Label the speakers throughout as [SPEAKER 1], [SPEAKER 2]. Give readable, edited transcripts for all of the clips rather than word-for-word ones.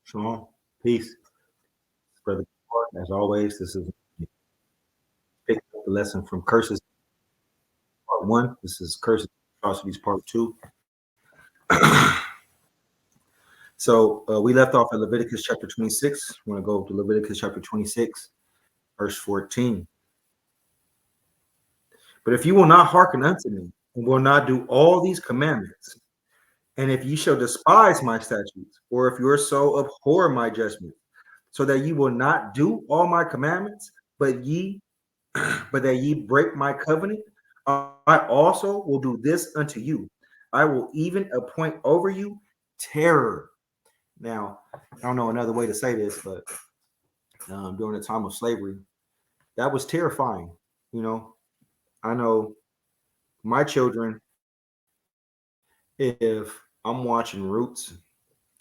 [SPEAKER 1] Shalom. Peace. Brother, as always, this is picking up the lesson from Curses Part 1. This is Curses Atrocities Part 2. So we left off at Leviticus chapter 26. We're going to go to Leviticus chapter 26, verse 14. But if you will not hearken unto me, and will not do all these commandments, and if ye shall despise my statutes, or if your soul abhor my judgment, so that ye will not do all my commandments, but that ye break my covenant, I also will do this unto you. I will even appoint over you terror. Now, I don't know another way to say this, but during the time of slavery, that was terrifying. You know, I know my children, if I'm watching Roots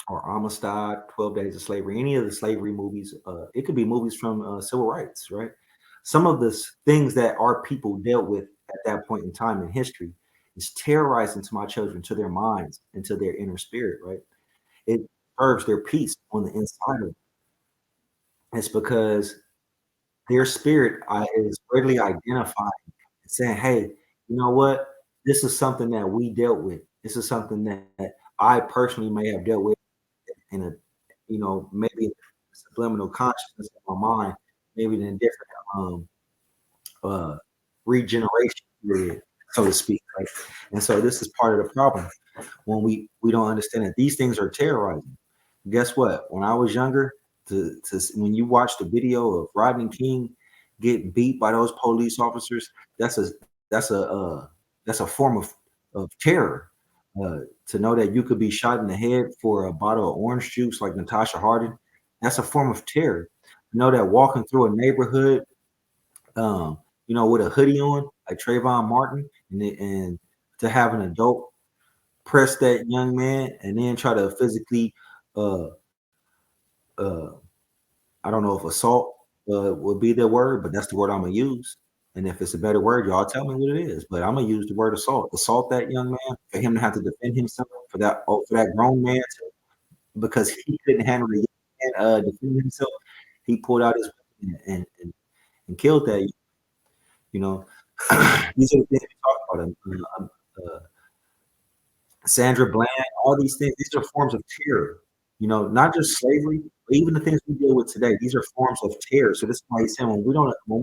[SPEAKER 1] or Amistad, 12 Days of Slavery, any of the slavery movies, it could be movies from civil rights, right? Some of the things that our people dealt with at that point in time in history is terrorizing to my children, to their minds, and to their inner spirit, right? It disturbs their peace on the inside of them. It's because their spirit is readily identifying and saying, hey, you know what? This is something that we dealt with. This is something that I personally may have dealt with in a, maybe a subliminal consciousness of my mind, maybe in a different uh, regeneration period, so to speak. Right? And so this is part of the problem when we don't understand that these things are terrorizing. Guess what? When I was younger, when you watch the video of Rodney King get beat by those police officers, that's a form of terror. To know that you could be shot in the head for a bottle of orange juice like Natasha Hardin, that's a form of terror. To know that walking through a neighborhood, with a hoodie on, like Trayvon Martin, and to have an adult press that young man and then try to physically, uh, uh, I don't know if assault would be the word, but that's the word I'm gonna use. And if it's a better word, y'all tell me what it is. But I'm gonna use the word assault. Assault that young man for him to have to defend himself for that grown man because he couldn't handle the young man defending himself. He pulled out his weapon and killed that. You know, these are the things we talk about. Sandra Bland, all these things, these are forms of terror. Not just slavery, but even the things we deal with today. These are forms of terror. So this is why he's saying when we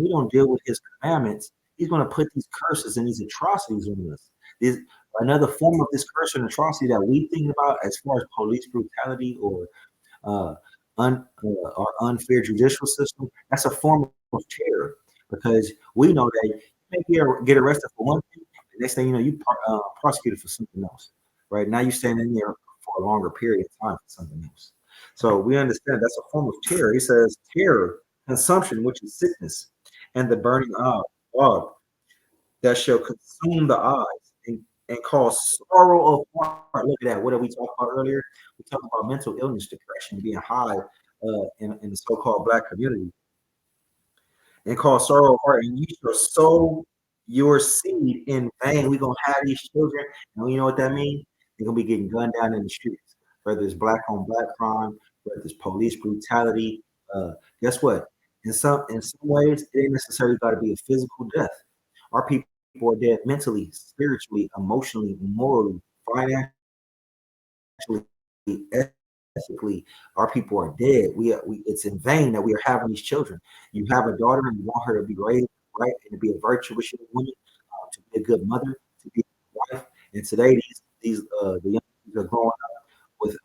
[SPEAKER 1] don't deal with his commandments, he's going to put these curses and these atrocities on us. There's another form of this curse and atrocity that we think about as far as police brutality or uh, our unfair judicial system. That's a form of terror because we know that you may get arrested for one thing, the next thing you know, you prosecuted for something else. Right now, you're staying in there for a longer period of time for something else. So we understand that's a form of terror. He says terror, consumption, which is sickness, and the burning of that shall consume the eyes and cause sorrow of heart. Look at that. What did we talk about earlier? We talked about mental illness, depression, being high in the so-called Black community, and cause sorrow of heart. And you shall sow your seed in vain. We're gonna have these children, and you know what that means? They're gonna be getting gunned down in the streets, whether it's black on black crime, whether it's police brutality. Guess what? In some ways, it ain't necessarily got to be a physical death. Our people are dead mentally, spiritually, emotionally, morally, financially, ethically. Our people are dead. It's in vain that we are having these children. You have a daughter and you want her to be raised right and to be a virtuous young woman, to be a good mother, to be a wife. And today, the young people are growing up with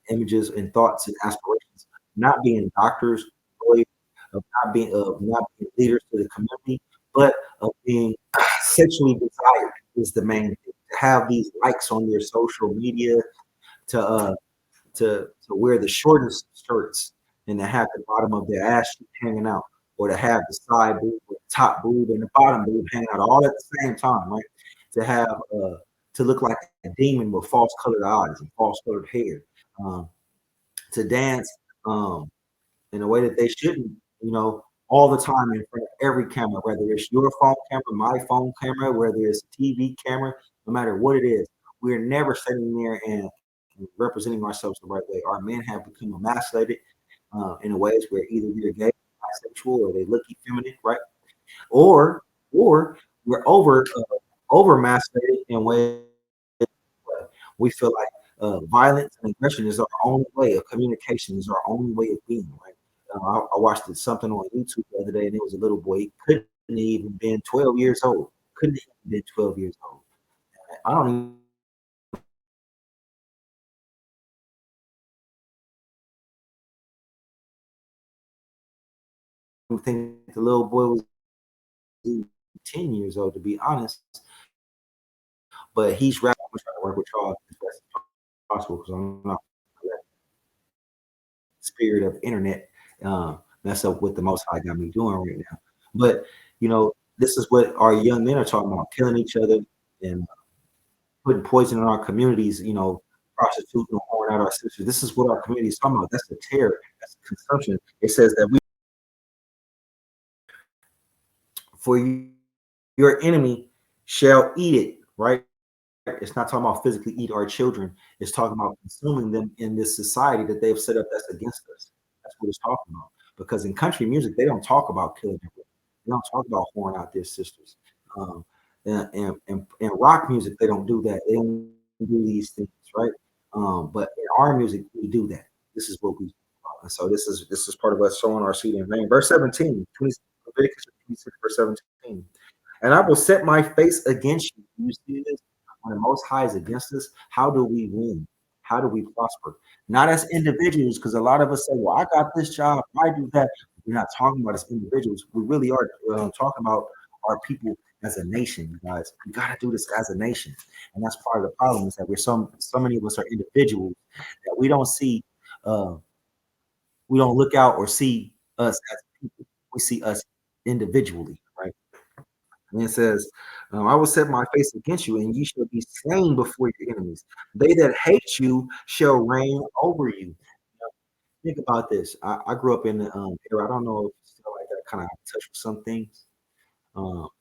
[SPEAKER 1] images and thoughts and aspirations, not being doctors, lawyers, of not being leaders to the community, but of being sexually desired is the main thing. To have these likes on their social media, to to wear the shortest skirts and to have the bottom of their ass cheek hanging out, or to have the side boob, or the top boob, and the bottom boob hanging out all at the same time, right? To have to look like a demon with false colored eyes and false colored hair, um, to dance in a way that they shouldn't, all the time in front of every camera, whether it's your phone camera, my phone camera, whether it's a TV camera, no matter what it is. We're never sitting there and representing ourselves the right way. Our men have become emasculated in ways where either we're gay, bisexual, or they look effeminate, right? Or or we're over emasculated in ways we feel like violence and aggression is our only way of communication, is our only way of being, right? I watched something on YouTube the other day, and it was a little boy. He couldn't even been 12 years old. Couldn't even been 12 years old. I don't even think the little boy was 10 years old, to be honest. But he's rapping. I'm trying to work with y'all as best as possible because I'm not spirit of internet mess up what the Most High got me doing right now. But this is what our young men are talking about: killing each other and putting poison in our communities. Prostituting and whoring out our sisters. This is what our community is talking about. That's the terror. That's the consumption. It says that we for your enemy shall eat it. Right. It's not talking about physically eat our children. It's talking about consuming them in this society that they've set up that's against us. That's what it's talking about. Because in country music, they don't talk about killing their women. They don't talk about whoring out their sisters. Um, and rock music, they don't do that. They don't do these things, right? But in our music, we do that. This is what we do. And so this is part of us sowing our seed in vain. Verse 17, Leviticus 26, verse 17. And I will set my face against you. You see this? When the Most High is against us, how do we win? How do we prosper? Not as individuals, because a lot of us say, well, I got this job, I do that. We're not talking about as individuals. We really are talking about our people as a nation, you guys. We got to do this as a nation. And that's part of the problem is that so many of us are individuals that uh, we don't look out or see us as people. We see us individually, right? And it says, I will set my face against you, and ye shall be slain before your enemies. They that hate you shall reign over you. Now, think about this. I grew up in the era. I don't know if it's still like that, kind of touch with some things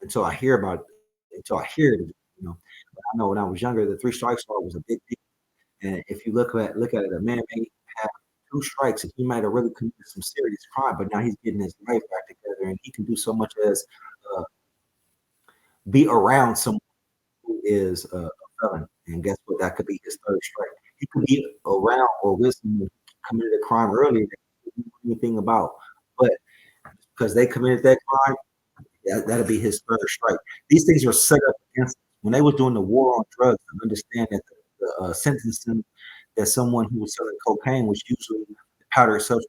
[SPEAKER 1] until I hear about it, until I hear it. But I know when I was younger, the three strikes law was a big deal. And if you look at it, a man may have two strikes, and he might have really committed some serious crime, but now he's getting his life back together, and he can do so much as uh, be around someone who is a felon. And guess what? That could be his third strike. He could be around or with someone who committed a crime earlier that he didn't know anything about. But because they committed that crime, that'll be his third strike. These things are set up against us. When they were doing the war on drugs, I understand that the sentencing that someone who was selling cocaine was usually powder substance,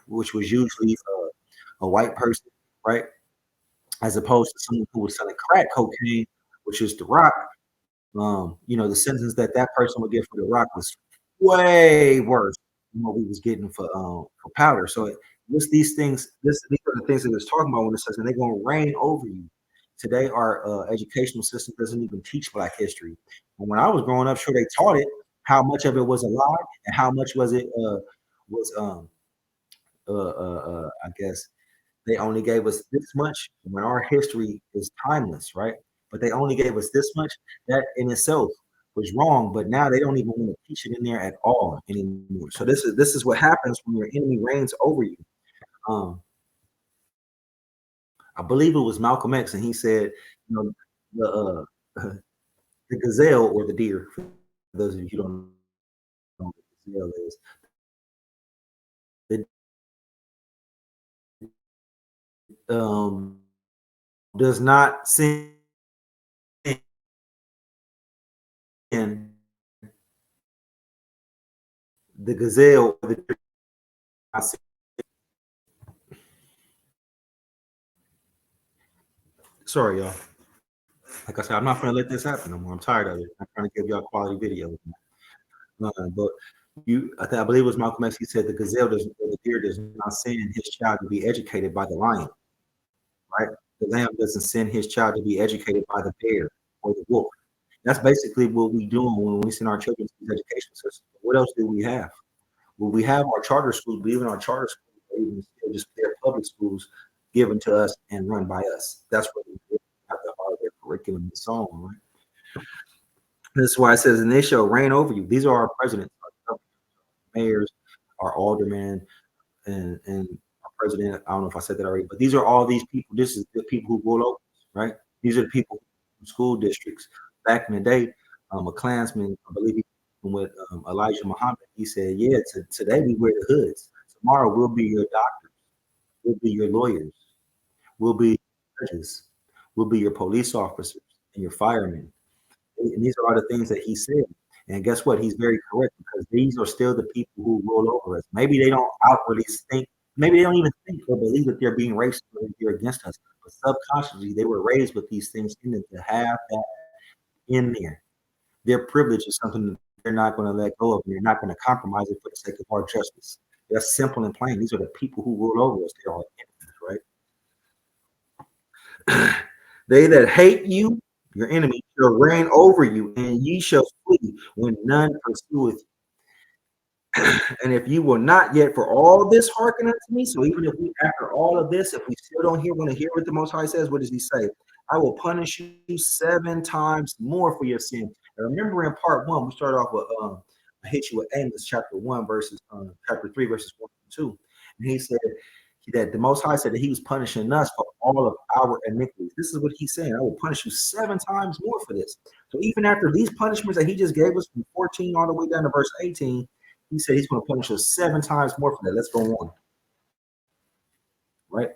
[SPEAKER 1] which was usually a white person, right? As opposed to someone who was selling crack cocaine, which is the rock. The sentence that person would get for the rock was way worse than what we was getting for powder. So these things, these are the things that it's talking about when it says, and they're going to reign over you. Today, our educational system doesn't even teach Black history. And when I was growing up, sure they taught it. How much of it was a lie, and how much was it was I guess they only gave us this much when our history is timeless, right? But they only gave us this much. That in itself was wrong. But now they don't even want to teach it in there at all anymore. So this is what happens when your enemy reigns over you. Um, I believe it was Malcolm X, and he said, you know, the gazelle or the deer. For those of you who don't know what the gazelle is, it um, does not sin. The gazelle or the deer. Sorry, y'all. Like I said, I'm not going to let this happen no more. I'm tired of it. I'm trying to give y'all quality video. But I believe it was Malcolm X. He said the gazelle does, or the deer does not send his child to be educated by the lion, right? The lamb doesn't send his child to be educated by the bear or the wolf. That's basically what we doing when we send our children to these education systems. What else do we have? Well, we have our charter schools, but even our charter schools, or even still just their public schools, given to us and run by us. That's what we have to follow their curriculum and so on, right? That's why it says, and they shall reign over you. These are our presidents, our mayors, our aldermen, and our president. I don't know if I said that already, but these are all these people. This is the people who rule over us, right? These are the people from school districts. Back in the day, a Klansman, I believe he with Elijah Muhammad, he said, "Yeah, today we wear the hoods. Tomorrow we'll be your doctors, we'll be your lawyers, we'll be judges, we'll be your police officers and your firemen." And these are all the things that he said. And guess what? He's very correct because these are still the people who rule over us. Maybe they don't outwardly think, maybe they don't even think or believe that they're being racist or they're against us. But subconsciously, they were raised with these things in them to have that in there. Their privilege is something that they're not going to let go of, and they're not going to compromise it for the sake of our justice. That's simple and plain. These are the people who rule over us. They are enemies, right? They that hate you, your enemy, shall reign over you, and ye shall flee when none pursueth. And if you will not yet for all this hearken unto me, so even if we, after all of this, if we still don't want to hear what the Most High says, what does He say? I will punish you 7 times more for your sin. And remember, in part one, we started off with I hit you with Amos chapter 1 verses chapter 3 verses 1 and 2, and he said that the Most High said that He was punishing us for all of our iniquities. This is what He's saying. I will punish you 7 times more for this. So even after these punishments that He just gave us from 14 all the way down to verse 18. He said He's going to punish us 7 times more for that. Let's go on, right?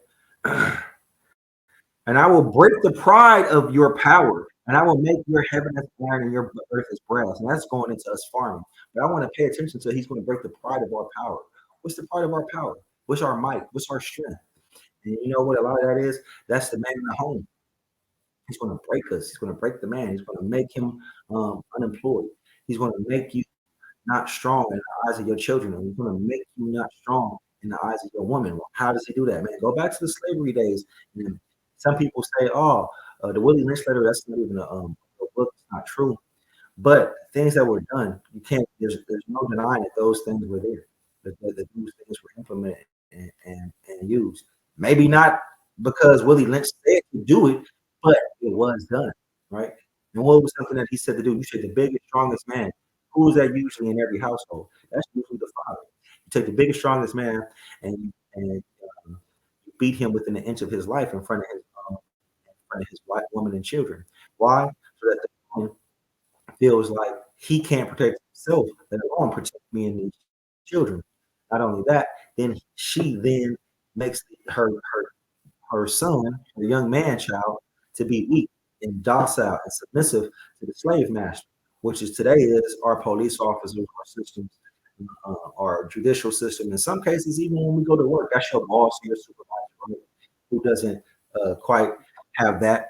[SPEAKER 1] And I will break the pride of your power, and I will make your heaven as iron and your earth as brass. And that's going into us farming. But I want to pay attention to He's going to break the pride of our power. What's the pride of our power? What's our might? What's our strength? And you know what a lot of that is? That's the man in the home. He's going to break us. He's going to break the man. He's going to make him unemployed. He's going to make you not strong in the eyes of your children, and he's going to make you not strong in the eyes of your woman. Well, how does He do that, man? Go back to the slavery days. And some people say, "Oh, the Willie Lynch letter, that's not even a book. It's not true." But things that were done, you can't. There's no denying that those things were there. That those things were implemented and used. Maybe not because Willie Lynch said to do it, but it was done, right? And what was something that he said to do? You said the biggest, strongest man. Who is that usually in every household? That's usually the father. You take the biggest, strongest man, and you beat him within an inch of his life in front of his white woman and children. Why? So that the woman feels like he can't protect himself, let alone protect me and these children. Not only that, then she then makes her son, the young man child, to be weak and docile and submissive to the slave master, which is today is our police officers, our systems, our judicial system. In some cases, even when we go to work, that's your boss, your supervisor, right? Who doesn't quite have that.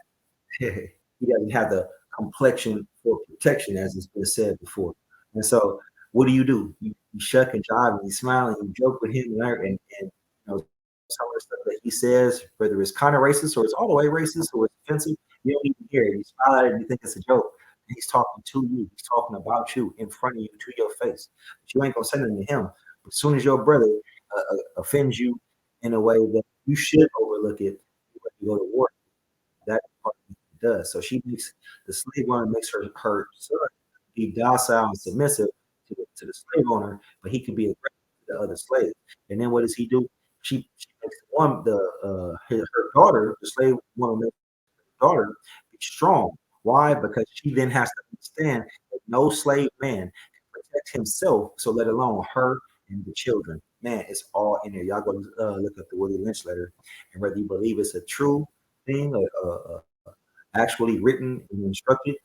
[SPEAKER 1] He doesn't have the complexion for protection, as has been said before. And so, what do? You shuck and jive and you smile and you joke with him and some of the stuff that he says, whether it's kind of racist or it's all the way racist or it's offensive, you don't even hear it. You smile at it and you think it's a joke. And he's talking to you. He's talking about you in front of you to your face. But you ain't gonna say anything to him. But as soon as your brother offends you in a way that you should overlook it, you go to war. That part does. So she makes the slave owner makes her son be docile and submissive to the slave owner, but he can be aggressive to the other slave. And then what does he do? She makes her daughter, the slave woman makes her daughter be strong. Why? Because she then has to understand that no slave man can protect himself, so let alone her and the children. Man, it's all in there. Y'all go look up the Willie Lynch letter, and whether you believe it's a true thing or actually written and instructed,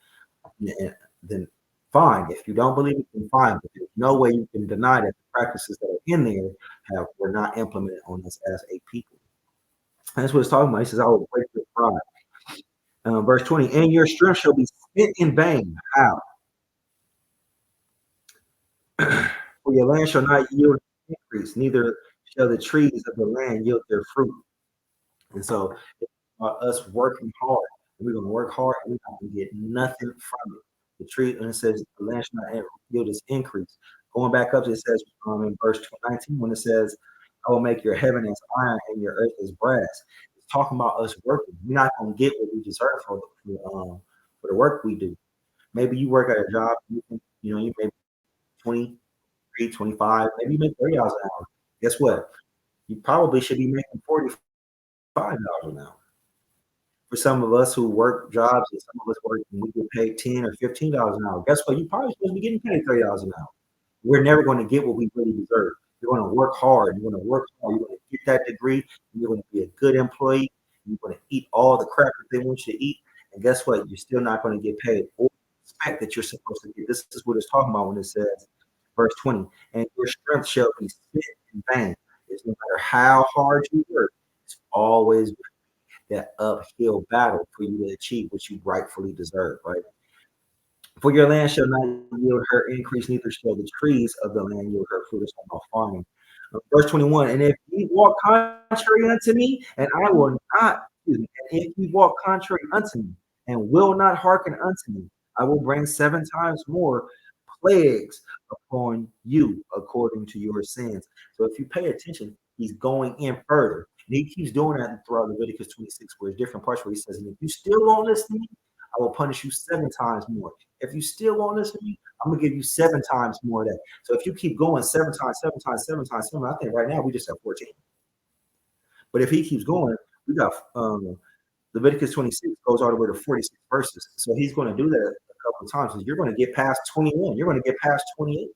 [SPEAKER 1] then fine. If you don't believe it, then fine. But there's no way you can deny that the practices that are in there were not implemented on us as a people. And that's what it's talking about. He says, "I will break your pride." Verse 20, and your strength shall be spent in vain. How? For your land shall not yield increase, neither shall the trees of the land yield their fruit. And so us working hard. We're gonna work hard and we're not gonna get nothing from it. The tree, and it says the land shall not yield its increase. Going back up, it says in verse 19, when it says, "I will make your heaven as iron and your earth as brass." It's talking about us working. We're not gonna get what we deserve for the work we do. Maybe you work at a job, you make 23, 25, maybe you make $30 an hour. Guess what? You probably should be making $45 an hour. For some of us who work jobs and some of us work and we get paid 10 or $15 an hour, guess what? You probably supposed to be getting paid $30 an hour. We're never going to get what we really deserve. You're going to work hard. You're going to work hard. You're going to get that degree. And you're going to be a good employee. You're going to eat all the crap that they want you to eat. And guess what? You're still not going to get paid or expect that you're supposed to get. This is what it's talking about when it says, verse 20, and your strength shall be spent in vain. It's no matter how hard you work, it's always that uphill battle for you to achieve what you rightfully deserve, right? For your land shall not yield her increase, neither shall the trees of the land yield her fruit. It's talking about farming. Verse 21, and if ye walk contrary unto me, and I will not, excuse me, and if ye walk contrary unto me, and will not hearken unto me, I will bring 7 times more plagues upon you according to your sins. So if you pay attention, he's going in further. And he keeps doing that throughout Leviticus 26, where there's different parts where he says, and if you still won't listen to me, I will punish you 7 times more. If you still won't listen to me, I'm gonna give you 7 times more of that. So if you keep going 7 times, 7 times, 7 times, 7, I think right now we just have 14. But if he keeps going, we got Leviticus 26 goes all the way to 46 verses. So he's going to do that a couple of times. You're going to get past 21. You're going to get past 28.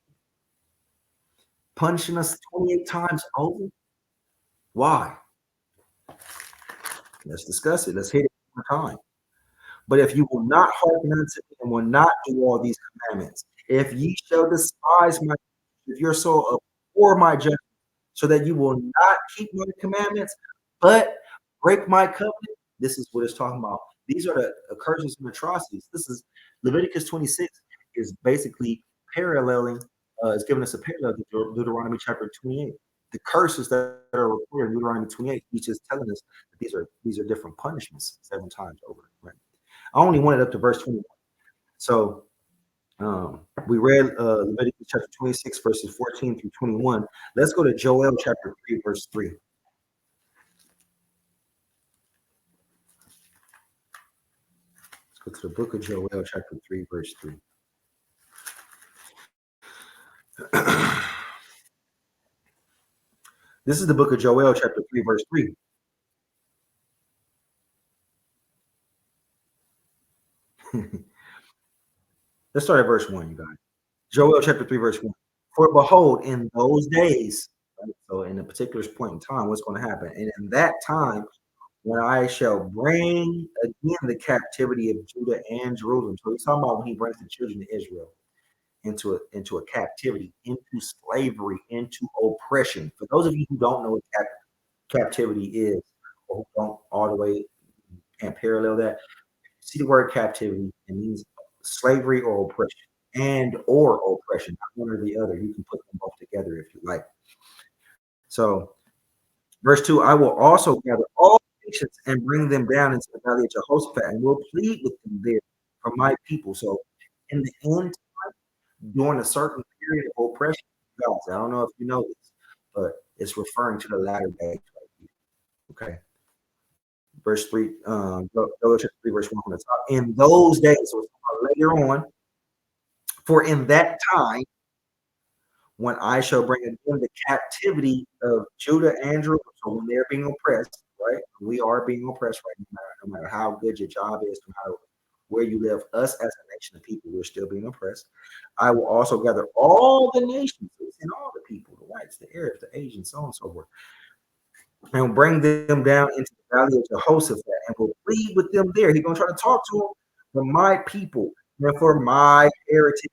[SPEAKER 1] Punishing us 28 times over. Why? Let's discuss it. Let's hit it one time. But if you will not hearken unto me and will not do all these commandments, if ye shall despise my, if your soul abhor my judgment, so that you will not keep my commandments, but break my covenant, this is what it's talking about. These are the curses and atrocities. This is Leviticus 26 is basically paralleling, it's giving us a parallel to Deuteronomy chapter 28. The curses that are recorded in Deuteronomy 28, he's just telling us that these are different punishments 7 times over. Right? I only wanted up to verse 21. So we read Leviticus chapter 26, verses 14 through 21. Let's go to Joel chapter 3, verse 3. Let's go to the book of Joel chapter 3, verse 3. This is the book of Joel chapter 3, verse 3. Let's start at verse 1, you guys. Joel chapter 3, verse 1. For behold, in those days, right, so in a particular point in time, what's going to happen? And in that time, when I shall bring again the captivity of Judah and Jerusalem. So he's talking about when he brings the children of Israel into a captivity, into slavery, into oppression. For those of you who don't know what captivity is, or who don't all the way can't parallel that, see the word captivity, it means slavery or oppression, and or oppression, not one or the other. You can put them both together if you like. So, verse 2, I will also gather all nations and bring them down into the valley of Jehoshaphat, and will plead with them there for my people. So, in the end time, during a certain period of oppression, guys, I don't know if you know this, but it's referring to the latter days right here. Okay. Verse 3, Joel chapter 3, verse 1 on the top. In those days, so it's later on, for in that time, when I shall bring again the captivity of Judah and Jerusalem, so when they're being oppressed, right? We are being oppressed right now, no matter how good your job is, no matter where you live, us as a nation of people, we're still being oppressed. I will also gather all the nations and all the people, the whites, the Arabs, the Asians, so on and so forth, and bring them down into the valley of Jehoshaphat and will plead with them there. He's going to try to talk to them for my people and for my heritage.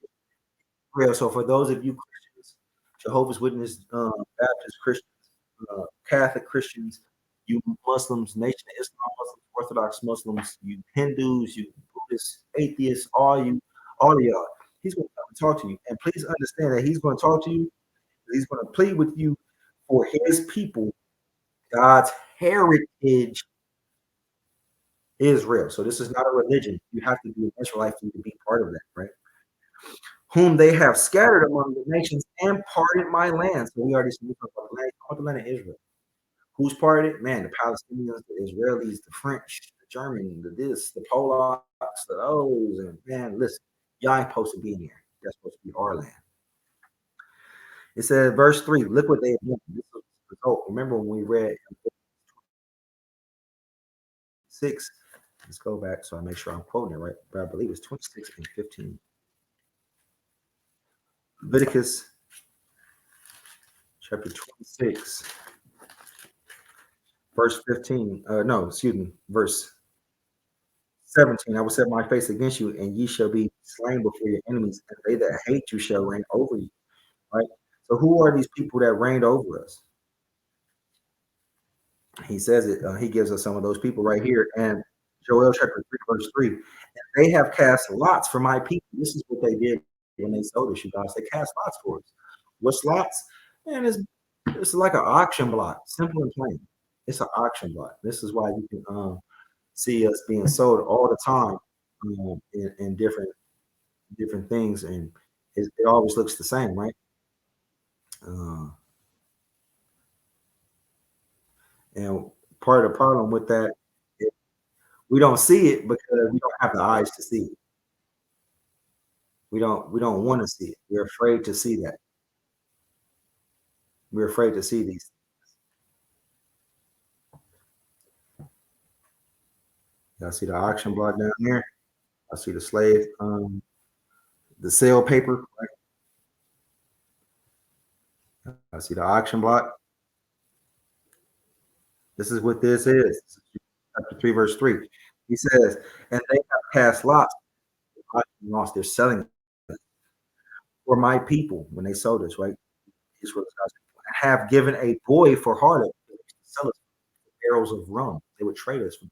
[SPEAKER 1] So for those of you Christians, Jehovah's Witness, Baptist Christians, Catholic Christians, you Muslims, Nation of Islam Muslims, Orthodox Muslims, you Hindus, you Buddhists, atheists, all of y'all, he's going to come and talk to you. And please understand that he's going to talk to you. He's going to plead with you for his people, God's heritage, Israel. So this is not a religion. You have to be an Israelite to be part of that, right? Whom they have scattered among the nations and parted my land. So we already spoke about the land of Israel. Who's parted? Man, the Palestinians, the Israelis, the French, the Germans, the this, the Polacks, the those. And man, listen, y'all ain't supposed to be in here. That's supposed to be our land. It said, verse 3, look what they have done. This was the result. Remember when we read 6? Let's go back so I make sure I'm quoting it right. But I believe it's 26 and 15. Leviticus chapter 26, verse 15. No, excuse me, verse 17. I will set my face against you, and ye shall be slain before your enemies, and they that hate you shall reign over you. Right? So who are these people that reigned over us? He says it. He gives us some of those people right here. And Joel chapter 3, verse 3. And they have cast lots for my people. This is what they did when they sold us, you guys. They cast lots for us. What's lots? Man, it's like an auction block, simple and plain. It's an auction block. This is why you can see us being sold all the time in different things, and it always looks the same, right? Uh, and part of the problem with that, we don't see it because we don't have the eyes to see it. We don't want to see it. We're afraid to see that. We're afraid to see these. Y'all see the auction block down there? I see the slave, the sale paper. Right? I see the auction block. This is what this is. Chapter 3, verse 3. He says, and they have cast lots. Lost. They're selling for my people when they sold us, right? Israel's God's people. And have given a boy for harlot. Sell us barrels of rum. They would trade us for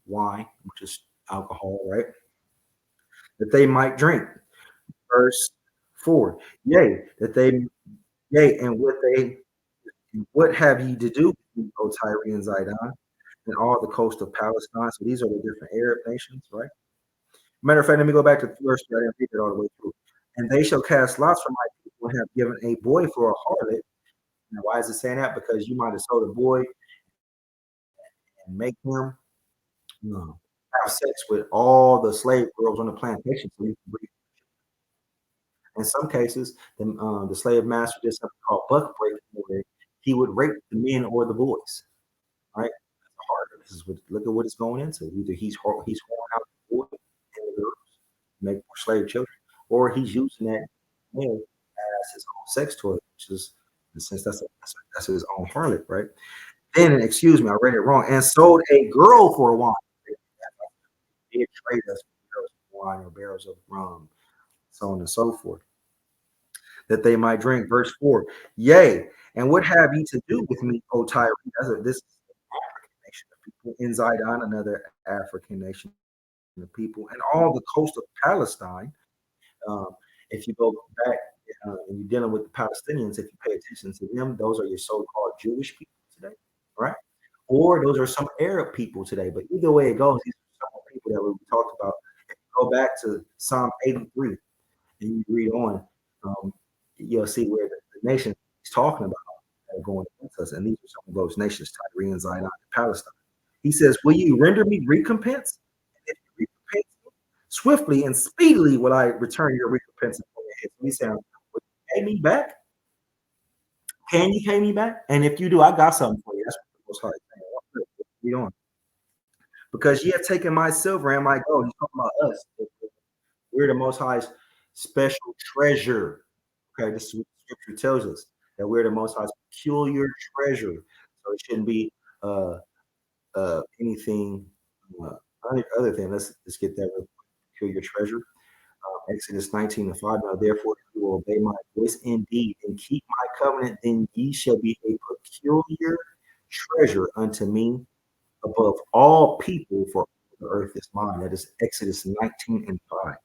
[SPEAKER 1] wine, which is alcohol, right? That they might drink. Verse 4. Yea, that they, yea, and what have ye to do with me, O Tyre and Zidon, and all the coast of Palestine? So these are the different Arab nations, right? Matter of fact, let me go back to verse 3. I didn't read it all the way through. And they shall cast lots for my people and have given a boy for a harlot. Now, why is it saying that? Because you might have sold a boy and make him have sex with all the slave girls on the plantation so you can breed. In some cases, the slave master did something called buck breaking, where he would rape the men or the boys. Right? That's hard. This is what look at what it's going into. Either he's whoring out the boy and the girls, make more slave children, or he's using that male as his own sex toy, which is in a sense that's his own harlot, right? Then, excuse me, I read it wrong, and sold a girl for wine. They did trade us for barrels of wine or barrels of rum, so on and so forth, that they might drink. Verse 4. Yea, and what have ye to do with me, O Tyre? This is an African nation of people. In Zidon, another African nation of people, and all the coast of Palestine. Um, if you go back and you're dealing with the Palestinians, if you pay attention to them, those are your so-called Jewish people today, right? Or those are some Arab people today. But either way it goes, these are some people that we talked about. If you go back to Psalm 83 and you read on, um, you'll see where the nation he's talking about that are going against us. And these are some of those nations, Tyre and Zidon and Palestine. He says, will you render me recompense? And if you recompense me, swiftly and speedily will I return your recompense upon your head. So he's saying, will you pay me back? Can you pay me back? And if you do, I got something for you. That's what the most hard thing. Read on. Because ye have taken my silver and my gold. He's talking about us. We're the most high's special treasure. Okay, this is what scripture tells us, that we're the most high's peculiar treasure. So it shouldn't be anything uh, other thing. Let's get that peculiar treasure. Exodus 19 and 5. Now therefore, if you will obey my voice indeed and keep my covenant, then ye shall be a peculiar treasure unto me above all people, for the earth is mine. That is Exodus 19 and 5.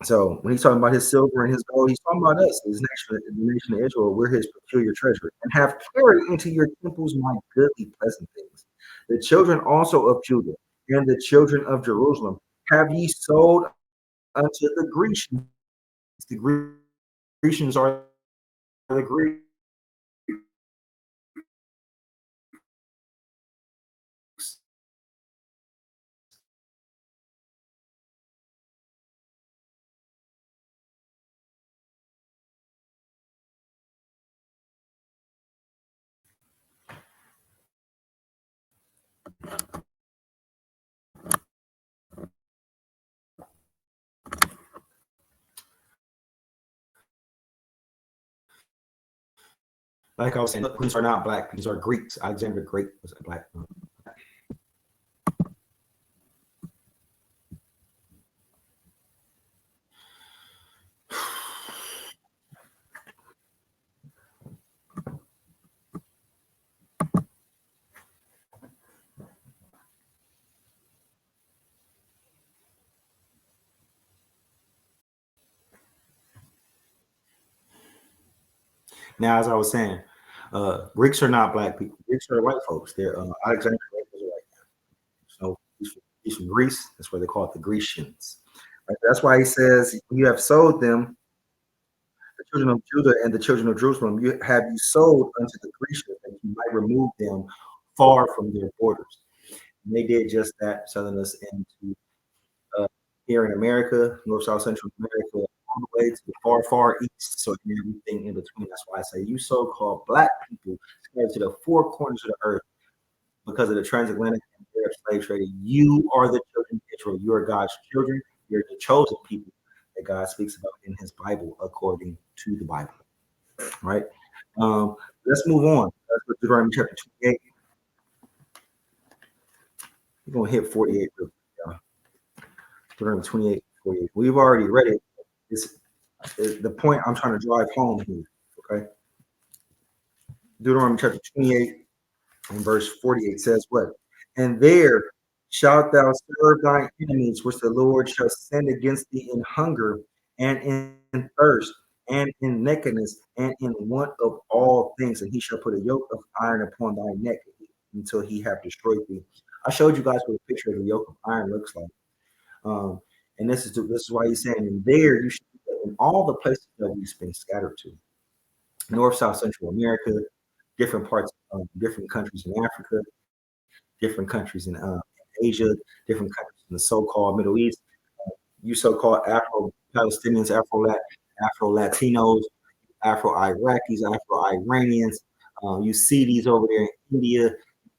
[SPEAKER 1] So when he's talking about his silver and his gold, he's talking about us, his nation, the nation of Israel. We're his peculiar treasure, and have carried into your temples my goodly pleasant things. The children also of Judah and the children of Jerusalem have ye sold unto the Grecians. The Grecians are the Greeks. like I was saying, Greeks are not black. These are Greeks. Alexander the Great was a black. Now, as I was saying, Greeks are not black people. Greeks are white folks. They're Alexander the Great was a white man. So he's from Greece. That's why they call it the Grecians. Right? That's why he says, "You have sold them, the children of Judah and the children of Jerusalem. You sold unto the Grecians, that you might remove them far from their borders." And they did just that, selling us into uh, here in America, North, South, Central America, all the way to the far, far east. So everything in between. That's why I say you so-called black people scattered to the four corners of the earth because of the transatlantic and Arab slave trade. You are the children of Israel. You are God's children. You're the chosen people that God speaks about in His Bible, according to the Bible. Right. Let's move on. Let's go to Deuteronomy chapter 28. We're gonna hit 48 real quick, y'all. Deuteronomy 28, 48. We've already read it. It's the point I'm trying to drive home here. Okay. Deuteronomy chapter 28 and verse 48 says what? And there shalt thou serve thine enemies, which the Lord shall send against thee in hunger and in thirst and in nakedness and in want of all things. And he shall put a yoke of iron upon thy neck until he have destroyed thee. I showed you guys what a picture of a yoke of iron looks like. Um, and this is why he's saying, and there you should in all the places that we've been scattered to. North, South, Central America, different parts of different countries in Africa, different countries in Asia, different countries in the so-called Middle East. You so-called Afro-Palestinians, Afro-Latinos, Afro-Iraqis, Afro-Iranians. You see these over there in India,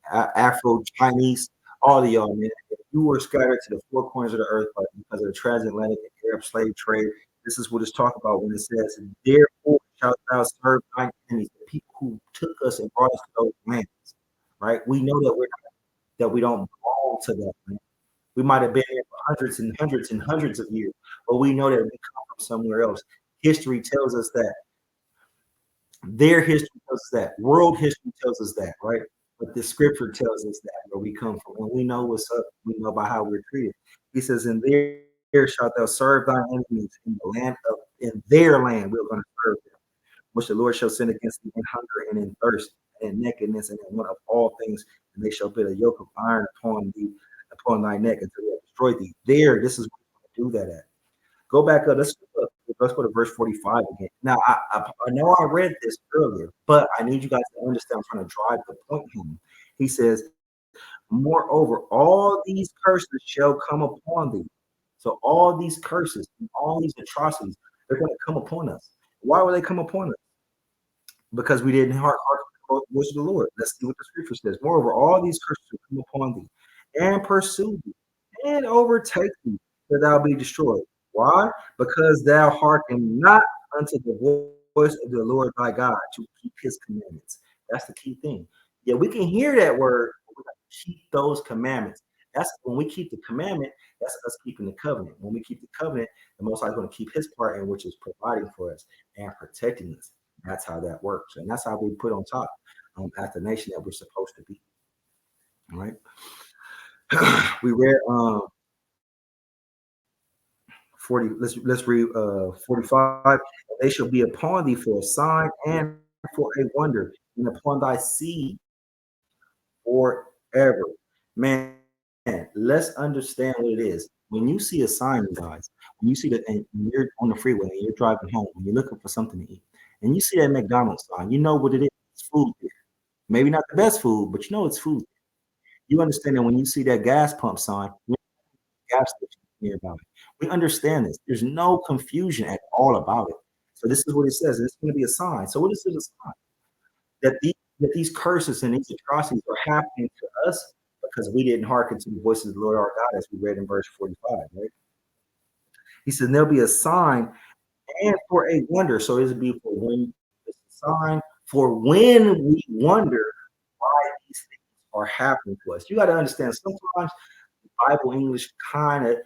[SPEAKER 1] Afro-Chinese, all of y'all, man. If you were scattered to the four corners of the earth because of the transatlantic and Arab slave trade, this is what it's talking about when it says, "Therefore shalt thou serve thine enemies," the people who took us and brought us to those lands. Right? We know that we don't belong to that land. We might have been here for hundreds and hundreds and hundreds of years, but we know that we come from somewhere else. History tells us that. Their history tells us that. World history tells us that, right? But the scripture tells us that where we come from. When we know what's up, we know about how we're treated. He says, "In there shalt thou serve thine enemies in the land of in their land we're going to serve them, which the Lord shall send against thee in hunger and in thirst and in nakedness and in want of all things, and they shall put a yoke of iron upon thee, upon thy neck until they have destroyed thee." There, this is where we do that at. Go back up. Let's go to verse 45 again. Now, I know I read this earlier, but I need you guys to understand. I'm trying to drive the point home. He says, "Moreover, all these curses shall come upon thee." So all these curses, all these atrocities, they're going to come upon us. Why will they come upon us? Because we didn't hearken to the voice of the Lord. Let's see what the scripture says. "Moreover, all these curses will come upon thee and pursue thee and overtake thee, that thou be destroyed." Why? Because thou hearken not unto the voice of the Lord thy God to keep his commandments. That's the key thing. Yeah, we can hear that word, but we got to keep those commandments. That's when we keep the commandment, that's us keeping the covenant. When we keep the covenant, the Most High is going to keep his part in, which is providing for us and protecting us. That's how that works. And that's how we put on top as the nation that we're supposed to be. All right. We read 40, let's read 45. "They shall be upon thee for a sign and for a wonder, and upon thy seed forever." Man, let's understand what it is. When you see a sign, guys, when you see that and you're on the freeway and you're driving home and you're looking for something to eat, and you see that McDonald's sign, you know what it is. It's food there. Maybe not the best food, but you know it's food. You understand that when you see that gas pump sign, gas station nearby. We understand this. There's no confusion at all about it. So this is what it says. It's going to be a sign. So what is it a sign? That these curses and these atrocities are happening to us because we didn't hearken to the voice of the Lord our God, as we read in verse 45, right? He said, "There'll be a sign and for a wonder." So it'll be for when it's a sign For when we wonder why these things are happening to us, you got to understand sometimes the Bible English kind of,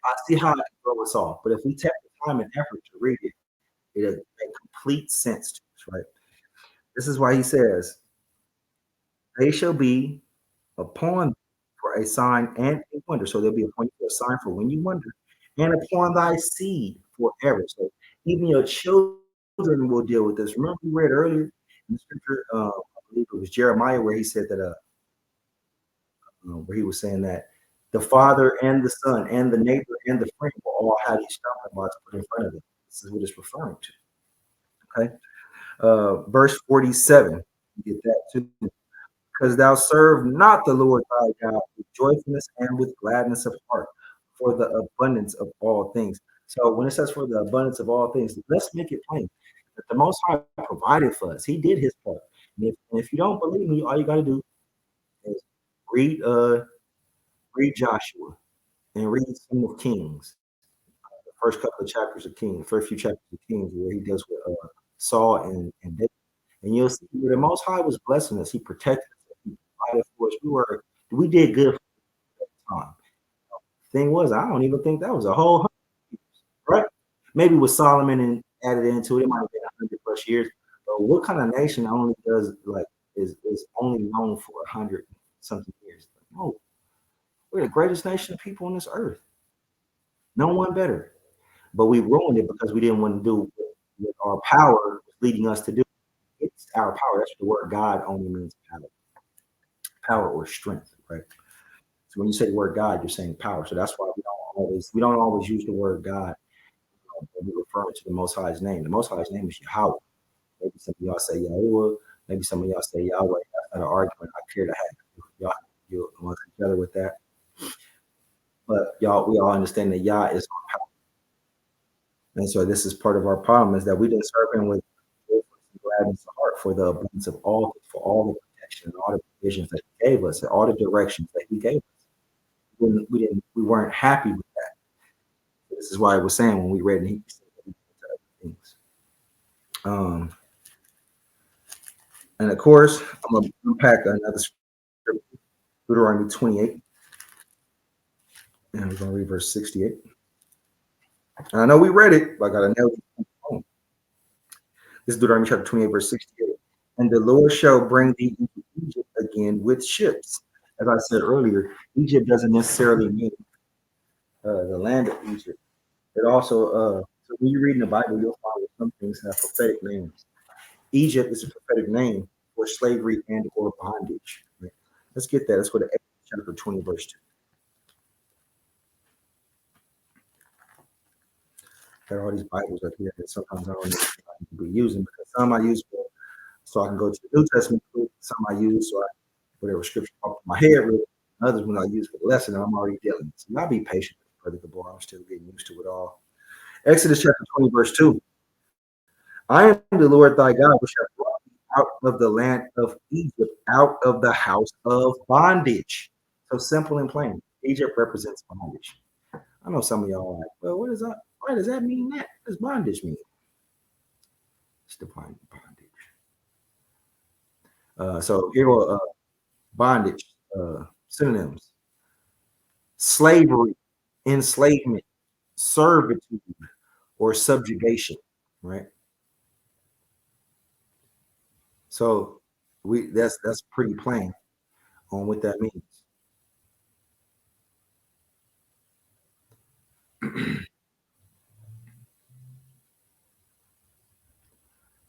[SPEAKER 1] I see how it can throw us off. But if we take the time and effort to read it, it'll make complete sense to us, right? This is why he says, they shall be upon for a sign and a wonder. So there'll be a point for a sign for when you wonder, and upon thy seed forever. So even your children will deal with this. Remember, we read earlier in the scripture, I believe it was Jeremiah, where he said that, where he was saying that the father and the son and the neighbor and the friend will all have these stumbling blocks put in front of them. This is what it's referring to. Okay. Verse 47, you get that too. Because thou serve not the Lord thy God with joyfulness and with gladness of heart for the abundance of all things. So when it says for the abundance of all things, let's make it plain that the Most High provided for us. He did his part. And if you don't believe me, all you got to do is read read Joshua and read some of Kings, the first couple of chapters of Kings, first few chapters of Kings, where he deals with Saul and David. And you'll see where the Most High was blessing us. He protected us. He provided for us. We did good for the time. Thing was, I don't even think that was a whole 100 years, right? Maybe with Solomon and added into it, it might have been 100 plus years. But what kind of nation only does like is only known for 100 something years? No, we're the greatest nation of people on this earth. No one better. But we ruined it because we didn't want to do what our power was leading us to do. It's our power. That's what the word God only means power or strength, right? So when you say the word God, you're saying power. So that's why we don't always use the word God when we refer to the Most High's name. The Most High's name is Yahweh. Maybe some of y'all say Yahuwah. Maybe some of y'all say Yahweh. That's not an argument I care to have. Y'all, you amongst each other with that. But y'all, we all understand that Yah is power. And so this is part of our problem is that we didn't serve him with gladness of heart for the abundance of all, for all the protection and all the provisions that he gave us and all the directions that he gave us. We weren't happy with that. This is why I was saying when we read and he said other things. And of course, I'm gonna unpack another scripture, Deuteronomy 28, and we're gonna read verse 68. And I know we read it, but I gotta know it. This is Deuteronomy chapter 28, verse 68. And the Lord shall bring thee into Egypt again with ships. As I said earlier, Egypt doesn't necessarily mean the land of Egypt. It also, so when you read in the Bible, you'll find that some things have prophetic names. Egypt is a prophetic name for slavery and or bondage. Right? Let's get that. Let's go to Exodus chapter 20, verse 2. Got all these Bibles up here that sometimes I don't know if I can be using because some I use so I can go to the New Testament, some I use so I whatever scripture off my head with, others when I use for the lesson and I'm already dealing with. So I'll be patient with Brother Gabor. I'm still getting used to it all. Exodus chapter 20, verse 2. I am the Lord thy God, which hath brought thee out of the land of Egypt, out of the house of bondage. So simple and plain. Egypt represents bondage. I know some of y'all are like, well, what is that? Why does that mean that? What does bondage mean? It's divine bondage. So here are bondage synonyms: slavery, enslavement, servitude, or subjugation. Right. So that's pretty plain on what that means.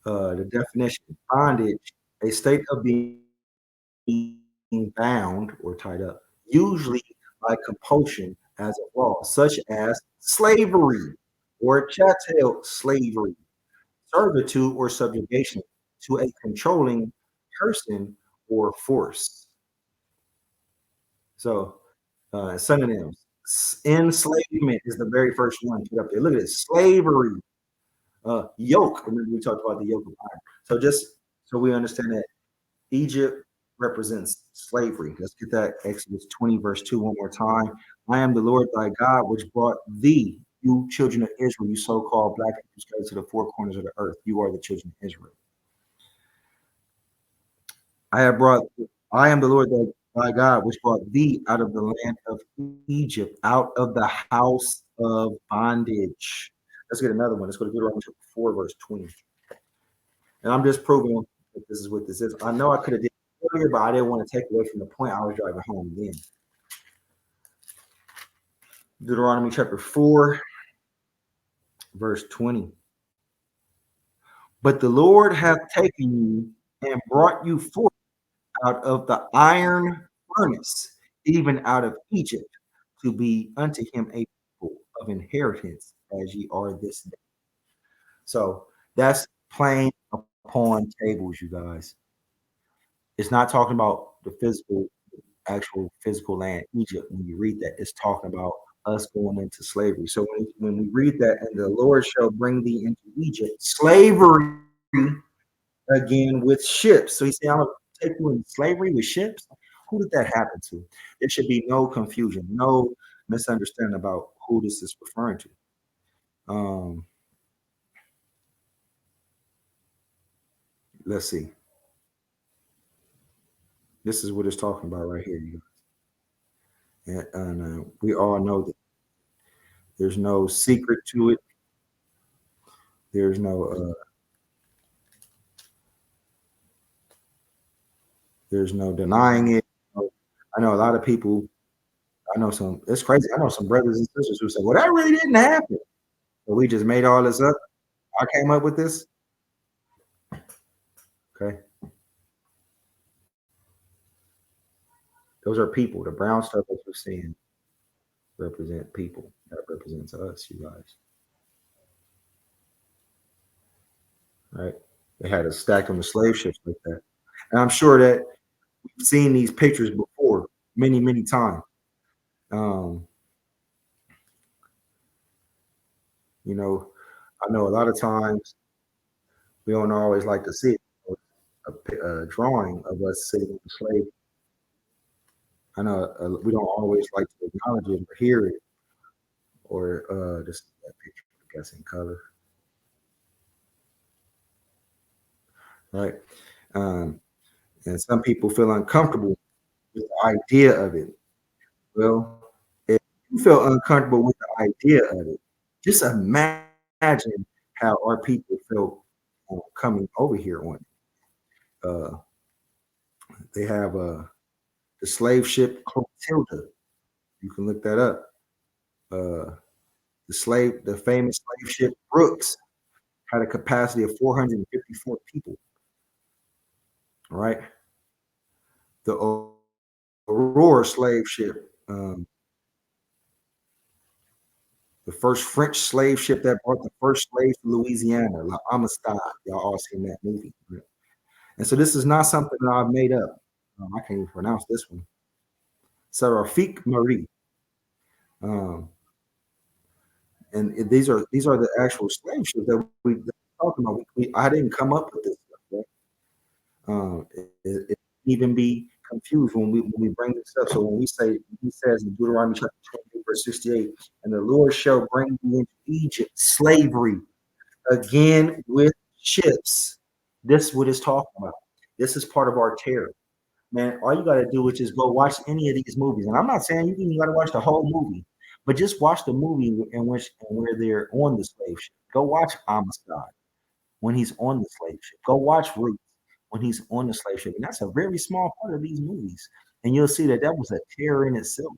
[SPEAKER 1] The definition: bondage, a state of being bound or tied up, usually by compulsion as a law, such as slavery or chattel slavery, servitude or subjugation to a controlling person or force. So, synonyms: enslavement is the very first one put up there. Look at it, slavery, yoke. Remember we talked about the yoke of iron. So just so we understand that Egypt represents slavery. Let's get that Exodus 20, verse 2 one more time. I am the Lord thy God, which brought thee, you children of Israel, you so-called black people scattered to the four corners of the earth. You are the children of Israel. I have brought, I am the Lord thy God, which brought thee out of the land of Egypt, out of the house of bondage. Let's get another one. Let's go to Deuteronomy chapter 4, verse 20. And I'm just proving that this is what this is. I know I could have did it earlier, but I didn't want to take away from the point I was driving home then. Deuteronomy chapter 4, verse 20. But the Lord hath taken you and brought you forth out of the iron furnace, even out of Egypt, to be unto him a people of inheritance as ye are this day. So that's plain upon tables, you guys. It's not talking about the physical, actual physical land, Egypt. When you read that, it's talking about us going into slavery. So when we read that, and the Lord shall bring thee into Egypt, slavery again with ships. So he's saying, I'm going to take you into slavery with ships. Who did that happen to? There should be no confusion, no misunderstanding about who this is referring to. Um, let's see. This is what it's talking about right here, you guys. And we all know that there's no secret to it. There's no denying it. I know a lot of people. I know some. It's crazy. I know some brothers and sisters who say, "Well, that really didn't happen. But we just made all this up. I came up with this." Okay, those are people. The brown stuff that you're seeing represent people. That represents us, you guys. Right? They had us stacked on the slave ships like that, and I'm sure that we've seen these pictures before, many, many times. Um, you know, I know a lot of times we don't always like to see it. A drawing of us sitting in the slave. I know we don't always like to acknowledge it or hear it or just that picture, I guess, in color, right? Um, and some people feel uncomfortable with the idea of it. Well, if you feel uncomfortable with the idea of it, just imagine how our people felt coming over here on it. They have the slave ship Clotilda. You can look that up. Uh, the famous slave ship Brooks had a capacity of 454 people. Right, the Aurora slave ship, the first French slave ship that brought the first slaves to Louisiana, La Amistad. Y'all all seen that movie. Right? And so this is not something that I've made up. I can't even pronounce this one. Seraphique Marie. Um, and these are the actual slave ships that we're talking about. I didn't come up with this stuff. Right? It even be confused when we bring this up. So when we say, he says in Deuteronomy chapter 20, verse 68, and the Lord shall bring you into Egypt, slavery, again with ships. This is what it's talking about. This is part of our terror. Man, all you got to do is just go watch any of these movies. And I'm not saying you got to watch the whole movie, but just watch the movie in which and where they're on the slave ship. Go watch Amistad when he's on the slave ship. Go watch Roots when he's on the slave ship. And that's a very small part of these movies. And you'll see that that was a terror in itself.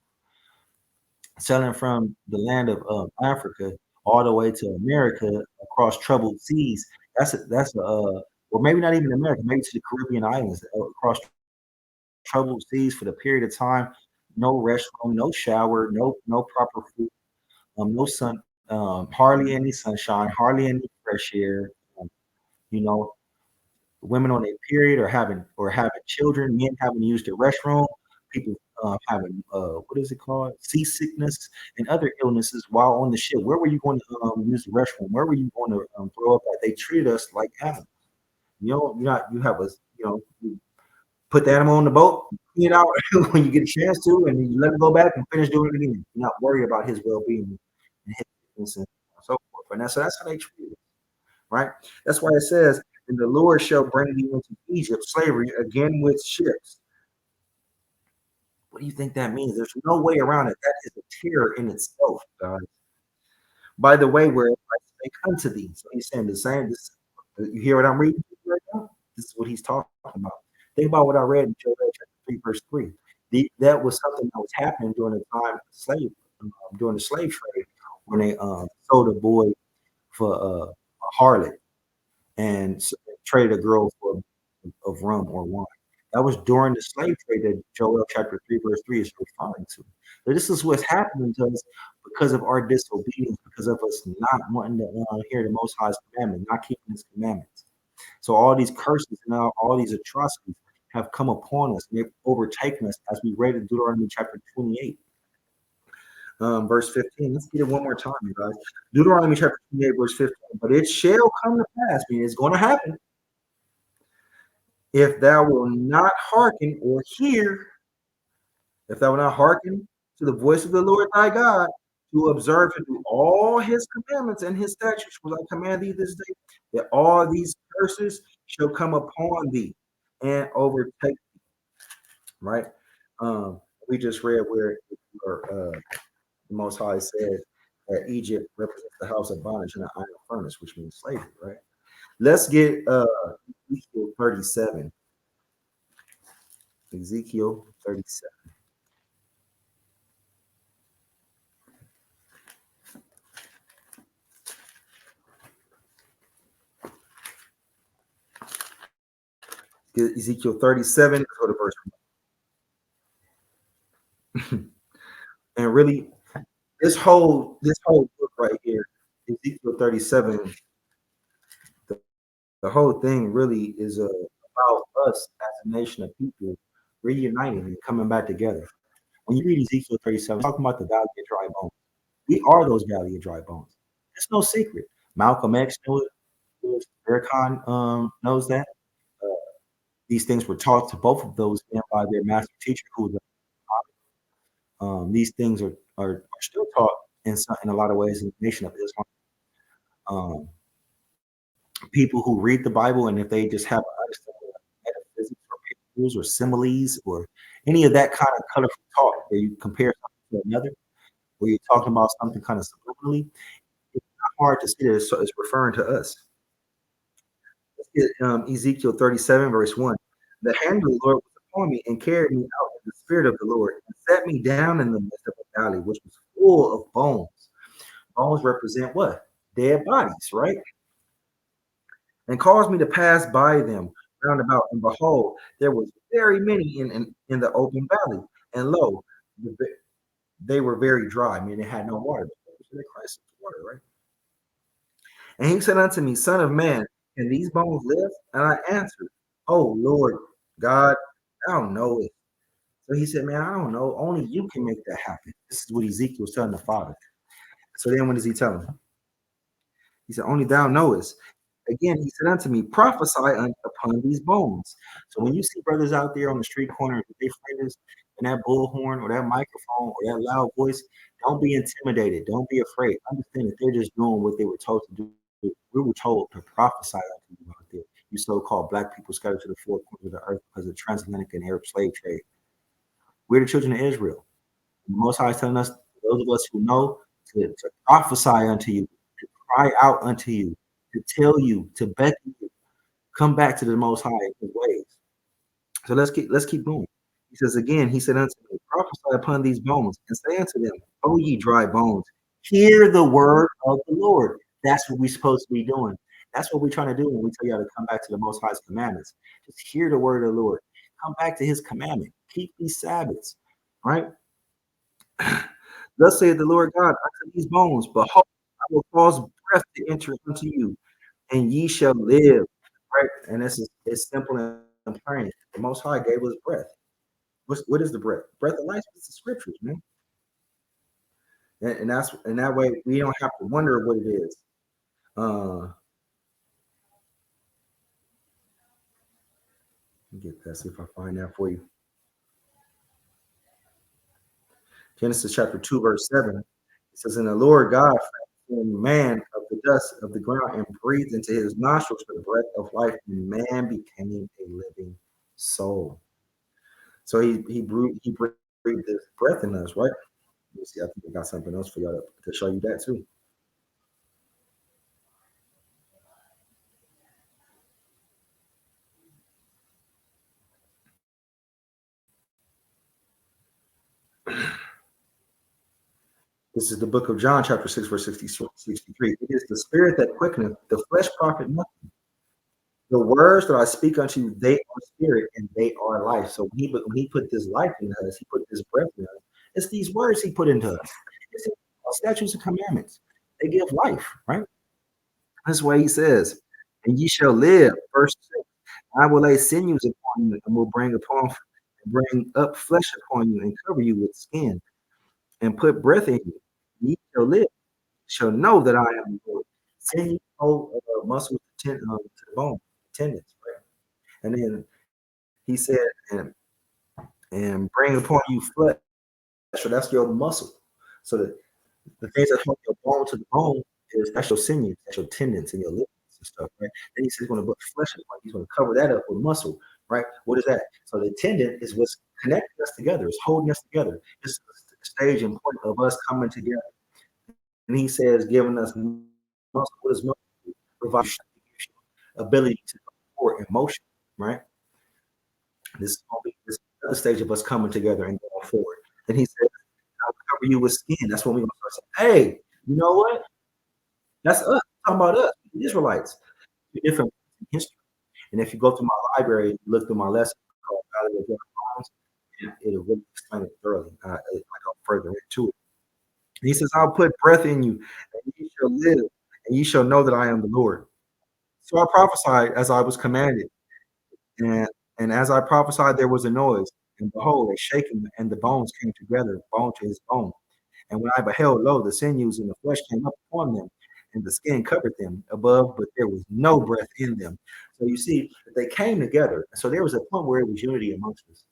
[SPEAKER 1] Selling from the land of Africa all the way to America across troubled seas. Or maybe not even America, maybe to the Caribbean islands across troubled seas for the period of time. No restroom, no shower, no proper food, no sun, hardly any sunshine, hardly any fresh air. You know, women on their period or having children, men having to use the restroom, people having what is it called, seasickness and other illnesses while on the ship. Where were you going to use the restroom? Where were you going to throw up at? They treated us like animals. You have a you put the animal on the boat, clean it out when you get a chance to, and then you let it go back and finish doing it again. You're not worried about his well-being and his fitness and so forth. And so that's how they treat it, right? That's why it says and the Lord shall bring thee into Egypt, slavery, again with ships. What do you think that means? There's no way around it. That is a terror in itself, guys. By the way, where I spake unto thee. So he's saying the same. This, you hear what I'm reading right now? This is what he's talking about. Think about what I read in Joel chapter 3, verse 3. That was something that was happening during the time of during the slave trade, when they sold a boy for a harlot and traded a girl for of rum or wine. That was during the slave trade that Joel chapter 3, verse 3 is referring to. So this is what's happening to us because of our disobedience, because of us not wanting to hear the Most High's commandment, not keeping His commandments. So all these curses and all these atrocities have come upon us, and they've overtaken us, as we read in Deuteronomy chapter 28. Verse 15. Let's get it one more time, you guys. Deuteronomy chapter 28, verse 15. But it shall come to pass, meaning it's going to happen, if thou will not hearken or hear, if thou will not hearken to the voice of the Lord thy God, to observe and do all his commandments and his statutes, which I command thee this day, that all these curses shall come upon thee and overtake thee. Right? We just read where the Most High said that Egypt represents the house of bondage and the iron furnace, which means slavery. Right? Let's get Ezekiel 37. Ezekiel 37. Ezekiel 37, go to verse 1. And really, this whole book right here, Ezekiel 37, the whole thing really is about us as a nation of people reuniting and coming back together. When you read Ezekiel 37, talking about the valley of dry bones. We are those valley of dry bones. It's no secret. Malcolm X knows it. Farrakhan knows that. These things were taught to both of those men by their master teacher, who was these things are still taught in a lot of ways in the nation of Islam. People who read the Bible, and if they just have an understanding of metaphysics or parables or similes or any of that kind of colorful talk where you compare something to another, where you're talking about something kind of subliminally, it's not hard to see that it's referring to us. Let's get Ezekiel 37, verse 1. The hand of the Lord was upon me and carried me out in the spirit of the Lord and set me down in the midst of a valley, which was full of bones. Bones represent what? Dead bodies, right? And caused me to pass by them round about. And behold, there was very many in the open valley. And lo, they were very dry. I mean, they had no water. They crisis water, right? And he said unto me, Son of man, can these bones live? And I answered, Oh Lord God, thou knowest. So he said, Man, I don't know. Only you can make that happen. This is what Ezekiel was telling the Father. So then what does he tell him? He said, Only thou knowest. Again, he said unto me, Prophesy upon these bones. So when you see brothers out there on the street corner, if they fingers and that bullhorn or that microphone or that loud voice, don't be intimidated. Don't be afraid. Understand that they're just doing what they were told to do. We were told to prophesy unto you out there. You so-called black people scattered to the four corners of the earth because of the transatlantic and Arab slave trade. We're the children of Israel. The Most High is telling us, those of us who know, to prophesy unto you, to cry out unto you, to tell you, to beckon you, come back to the Most High in His ways. So let's keep going. He says again, he said unto me, Prophesy upon these bones, and say unto them, O ye dry bones, hear the word of the Lord. That's what we're supposed to be doing. That's what we're trying to do when we tell y'all to come back to the Most High's commandments. Just hear the word of the Lord. Come back to His commandment. Keep these Sabbaths, right? Thus saith the Lord God unto these bones, Behold, I will cause breath to enter unto you, and ye shall live. Right? And this is it's simple and plain. The Most High gave us breath. What is the breath? Breath of life is the scriptures, man. And that's and that way we don't have to wonder what it is. Get that, see if I find that for you. Genesis chapter 2, verse 7. It says, And the Lord God formed man of the dust of the ground and breathed into his nostrils the breath of life, and man became a living soul. So he breathed this breath in us, right? Let me see. I think I got something else for y'all to show you that too. This is the book of John, chapter 6, verse 63. It is the spirit that quickeneth, the flesh profit nothing. The words that I speak unto you, they are spirit and they are life. So when he put this life in us, he put this breath in us. It's these words he put into us. It's statutes and commandments. They give life, right? That's why he says, and ye shall live. Verse 6. I will lay sinews upon you and will bring up flesh upon you and cover you with skin and put breath in you. Ye shall live, shall know that I am the Lord. Sinew, muscles to the bone, tendons, right? And then he said, and bring upon you flesh. So that's your muscle. So the things that hook your bone to the bone is that's your sinews, that's your tendons and your ligaments and stuff, right? Then he says he's going to put flesh upon. He's going to cover that up with muscle, right? What is that? So the tendon is what's connecting us together. It's holding us together. It's the stage and point of us coming together. And he says, giving us muscle. What is muscle? Provide ability to support emotion, right? This is going to be this other stage of us coming together and going forward. Then he says, I'll cover you with skin. That's when we're going to start saying, hey, you know what? That's us. We're talking about us, the Israelites. Different history. And if you go through my library, look through my lesson called Valley of Dead Bones, it'll really explain it thoroughly. I go further into it. And he says, I'll put breath in you, and you shall live, and you shall know that I am the Lord. So I prophesied as I was commanded. And and as I prophesied, there was a noise, and behold, a shaking, and the bones came together, bone to his bone. And when I beheld, lo, the sinews and the flesh came up upon them, and the skin covered them above, but there was no breath in them. So you see, they came together. So there was a point where it was unity amongst us.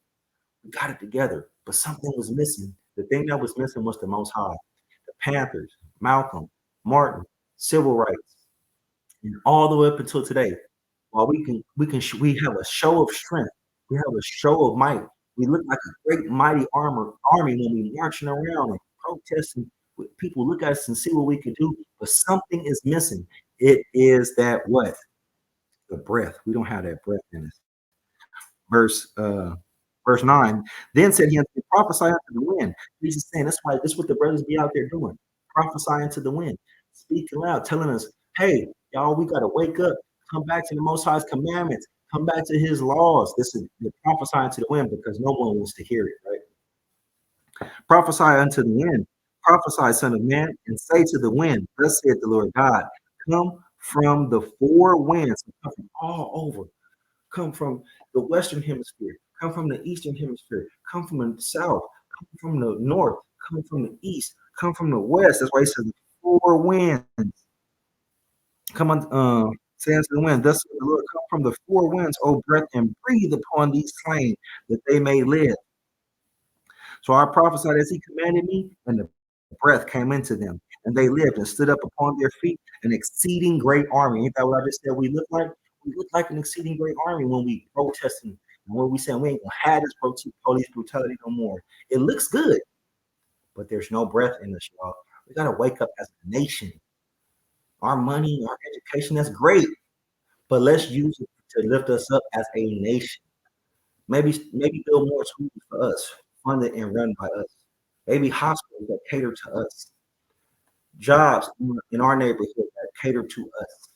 [SPEAKER 1] We got it together, but something was missing. The thing that was missing was the Most High. The Panthers, Malcolm, Martin, civil rights, and all the way up until today. While we have a show of strength, we have a show of might. We look like a great mighty army when we marching around and protesting. People look at us and see what we can do, but something is missing. It is that what? The breath. We don't have that breath in us. Verse verse 9. Then said he unto me, prophesy unto the wind. Jesus is saying that's why this is what the brothers be out there doing. Prophesying to the wind, speaking loud, telling us, hey, y'all, we gotta wake up, come back to the Most High's commandments, come back to his laws. This is the prophesying to the wind because no one wants to hear it, right? Prophesy unto the wind, prophesy, son of man, and say to the wind, thus saith the Lord God, come from the four winds, come from all over, come from the western hemisphere, come from the eastern hemisphere, come from the south, come from the north, come from the east, come from the west. That's why he says the four winds. Come on, say unto the wind, thus saith the Lord, come from the four winds, O breath, and breathe upon these slain that they may live. So I prophesied as he commanded me, and the breath came into them, and they lived and stood up upon their feet, an exceeding great army. Ain't that what I just said we look like? We look like an exceeding great army when we protesting and when we saying we ain't gonna have this police brutality no more. It looks good, but there's no breath in us, y'all. We gotta wake up as a nation. Our money, our education, that's great, but let's use it to lift us up as a nation. Maybe build more schools for us, funded and run by us. Maybe hospitals that cater to us, jobs in our neighborhood that cater to us,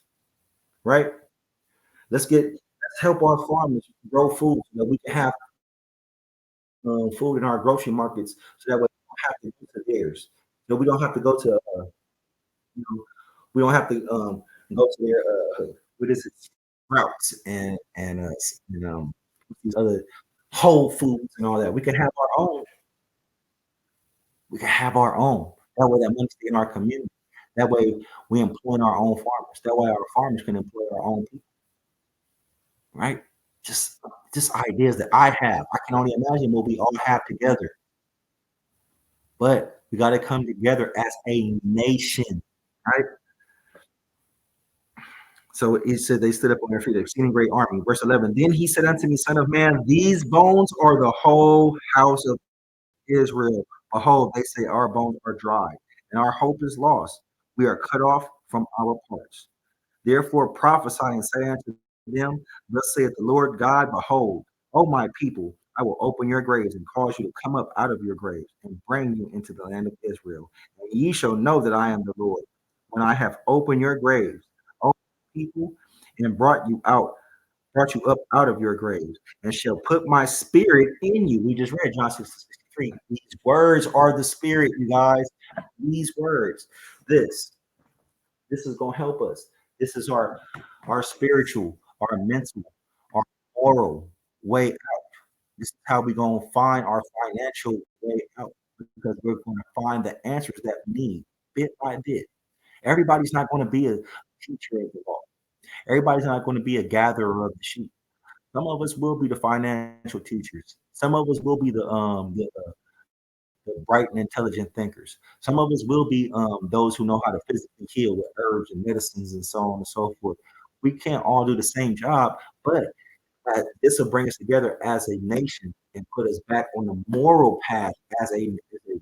[SPEAKER 1] right? Let's help our farmers grow food so that we can have food in our grocery markets, so that way we don't have to go to theirs. So we don't have to go to you know, we don't have to go to their what is it, Sprouts and these other Whole Foods and all that. We can have our own. We can have our own. That way, that money stay in our community. That way, we employ our own farmers. That way, our farmers can employ our own people. Right? Just just ideas that I have. I can only imagine what we all have together. But we got to come together as a nation. Right? So he said they stood up on their feet, exceeding great army. Verse 11. Then he said unto me, Son of man, these bones are the whole house of Israel. Behold, they say our bones are dry, and our hope is lost. We are cut off from our parts. Therefore prophesy and say unto them, Thus saith the Lord God, Behold, O my people, I will open your graves and cause you to come up out of your graves and bring you into the land of Israel. And ye shall know that I am the Lord, when I have opened your graves, O people, and brought you up out of your graves, and shall put my spirit in you. We just read John 6:63. These words are the spirit, you guys. These words, this, this is gonna help us. This is our spiritual, our mental, our moral way out. This is how we're gonna find our financial way out because we're gonna find the answers that we need bit by bit. Everybody's not going to be a teacher of the law. Everybody's not going to be a gatherer of the sheep. Some of us will be the financial teachers. Some of us will be the bright and intelligent thinkers. Some of us will be those who know how to physically heal with herbs and medicines and so on and so forth. We can't all do the same job, but this will bring us together as a nation and put us back on the moral path as a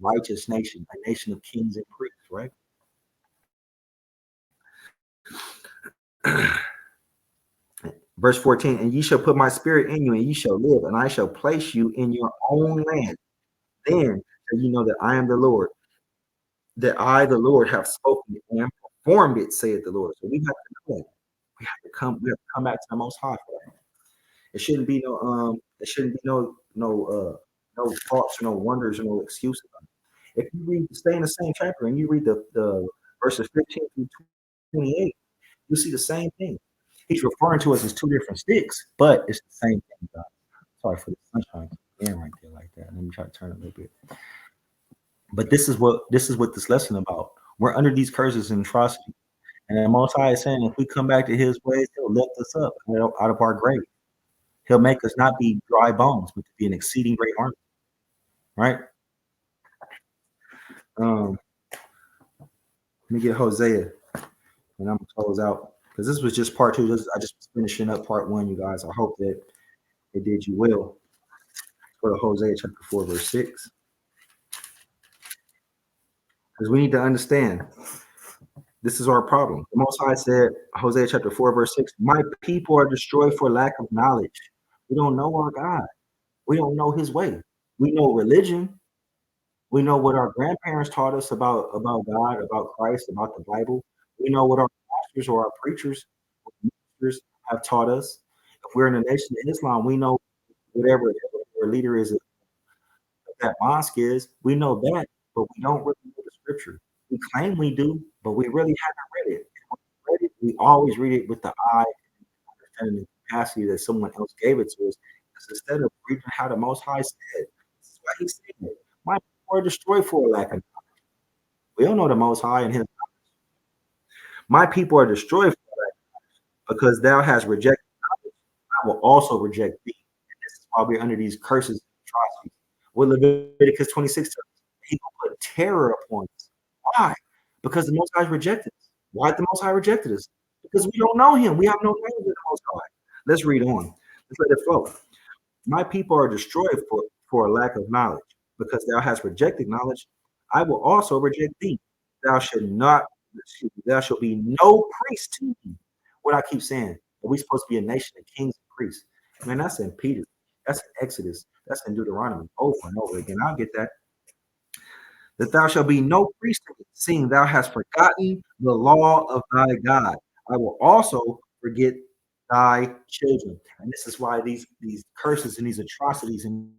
[SPEAKER 1] righteous nation, a nation of kings and priests, right? Verse 14, and ye shall put my spirit in you, and ye shall live, and I shall place you in your own land. Then shall you know that I am the Lord, that I, the Lord, have spoken it and performed it, saith the Lord. So we have to know that. We have to come back to the most high for that. It shouldn't be no thoughts, no wonders, or no excuses. If you stay in the same chapter and you read the verses 15 through 28, you see the same thing. He's referring to us as two different sticks, but it's the same thing, guys. Sorry for the sunshine being right there like that. Let me try to turn it a little bit. But this is what this lesson about. We're under these curses and atrocities. And the Most High is saying if we come back to his ways, he'll lift us up out of our grave. He'll make us not be dry bones, but to be an exceeding great army. Right? Let me get Hosea and I'm gonna close out. Because this was just part two. I just was finishing up part one, you guys. I hope that it did you well. Go to Hosea chapter 4, verse 6. Because we need to understand this is our problem. The Most High said, Hosea chapter 4, verse 6, my people are destroyed for lack of knowledge. We don't know our God. We don't know his way. We know religion. We know what our grandparents taught us about God, about Christ, about the Bible. We know what our pastors or our preachers or ministers have taught us. If we're in the Nation of Islam, we know whatever our leader is that mosque is. We know that, but we don't really know the scripture. We claim we do, but we really haven't read it. We always read it with the eye and the capacity that someone else gave it to us. Because instead of reading how the Most High said, this is what he said. My people are destroyed for a lack of knowledge. We don't know the Most High and his. My people are destroyed because thou hast rejected knowledge. I will also reject thee. And this is why we're under these curses and atrocities. What Leviticus 26 tells us. He will put terror upon us. Why? Because the Most High rejected us. Why did the Most High rejected us? Because we don't know him. We have no knowledge of the Most High. Let's read on. Let's let it flow. My people are destroyed for a lack of knowledge, because thou hast rejected knowledge. I will also reject thee. Thou shalt not, thou shalt be no priest to me. What I keep saying, are we supposed to be a nation of kings and priests? Man, that's in Peter. That's in Exodus. That's in Deuteronomy over and over again. I'll get that. That thou shalt be no priest to me, seeing thou hast forgotten the law of thy God. I will also forget thy children. And this is why these curses and these atrocities and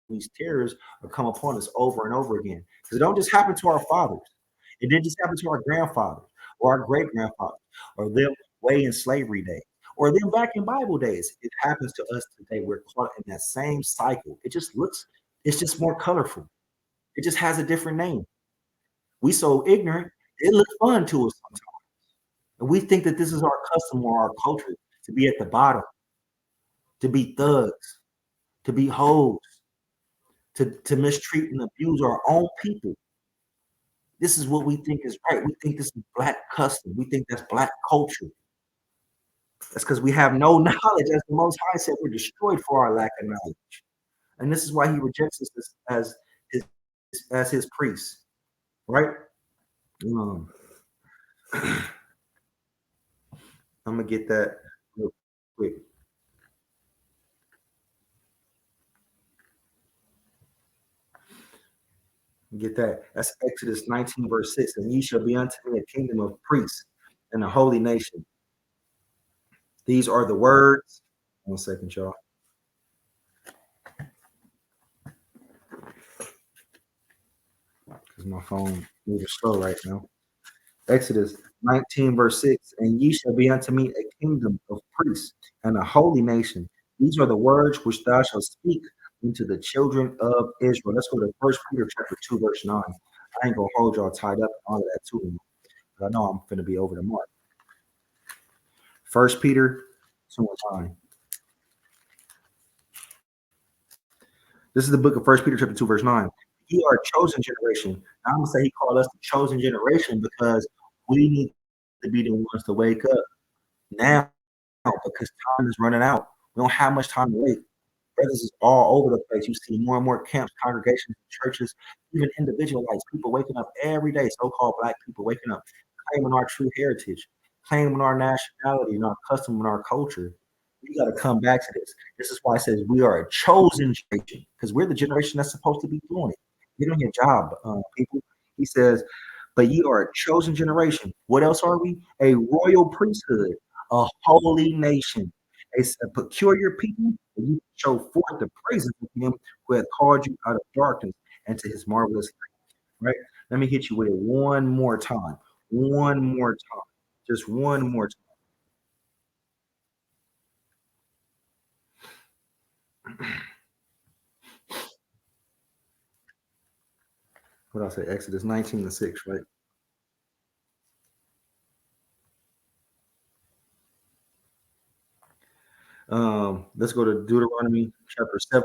[SPEAKER 1] these terrors are come upon us over and over again. Because it don't just happen to our fathers. It didn't just happen to our grandfathers or our great grandfathers or them way in slavery days or them back in Bible days. It happens to us today. We're caught in that same cycle. It's just more colorful. It just has a different name. We so ignorant, it looks fun to us sometimes. And we think that this is our custom or our culture to be at the bottom, to be thugs, to be hoes, to mistreat and abuse our own people. This is what we think is right. We think this is black custom. We think that's black culture. That's because we have no knowledge. As the Most High said, we're destroyed for our lack of knowledge. And this is why he rejects us his as his priests, right? Um, I'm gonna get that real quick. Get that. That's Exodus 19, verse 6. And ye shall be unto me a kingdom of priests and a holy nation. These are the words. 1 second, y'all. Because my phone moving slow right now. Exodus 19, verse 6. And ye shall be unto me a kingdom of priests and a holy nation. These are the words which thou shalt speak unto the children of Israel. Let's go to 1 Peter chapter 2, verse 9. I ain't gonna hold y'all tied up and all of that too. But I know I'm gonna be over the mark. 1 Peter 2 and 9. This is the book of 1 Peter chapter 2, verse 9. Ye are a chosen generation. Now, I'm gonna say he called us the chosen generation because we need to be the ones to wake up now because time is running out. We don't have much time to wait. Brothers is all over the place. You see more and more camps, congregations, churches, even individual lights, people waking up every day, so-called black people waking up, claiming our true heritage, claiming our nationality and our custom and our culture. We got to come back to this. This is why it says we are a chosen generation because we're the generation that's supposed to be doing it. Get on your job, people. He says, but ye are a chosen generation. What else are we? A royal priesthood, a holy nation, a peculiar people, and you show forth the praises of him who hath called you out of darkness into his marvelous light. Right? Let me hit you with it one more time. One more time. Just one more time. What I say? Exodus 19 and 6, right? Let's go to Deuteronomy chapter 7,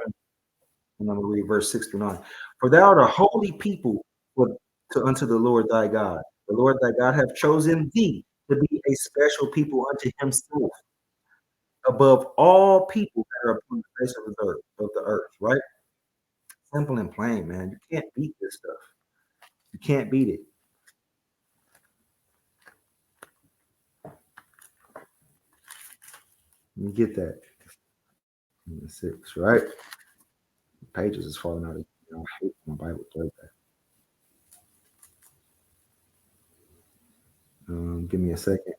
[SPEAKER 1] and I'm gonna read verse 6 through 9. For thou art a holy people unto the Lord thy God. The Lord thy God hath chosen thee to be a special people unto himself above all people that are upon the face of the earth, right? Simple and plain, man. You can't beat this stuff. You can't beat it. You get that. 6, right? Pages is falling out of I hate my Bible like that. Give me a second.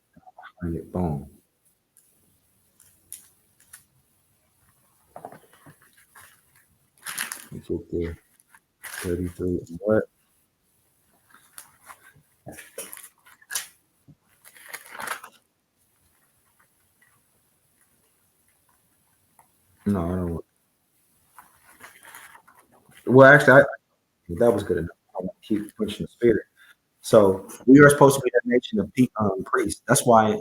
[SPEAKER 1] Find it. Boom. Let me get there. 33. What? No, I don't. Well, actually, that was good enough. I want to keep pushing the spirit. So we are supposed to be a nation of priests. That's why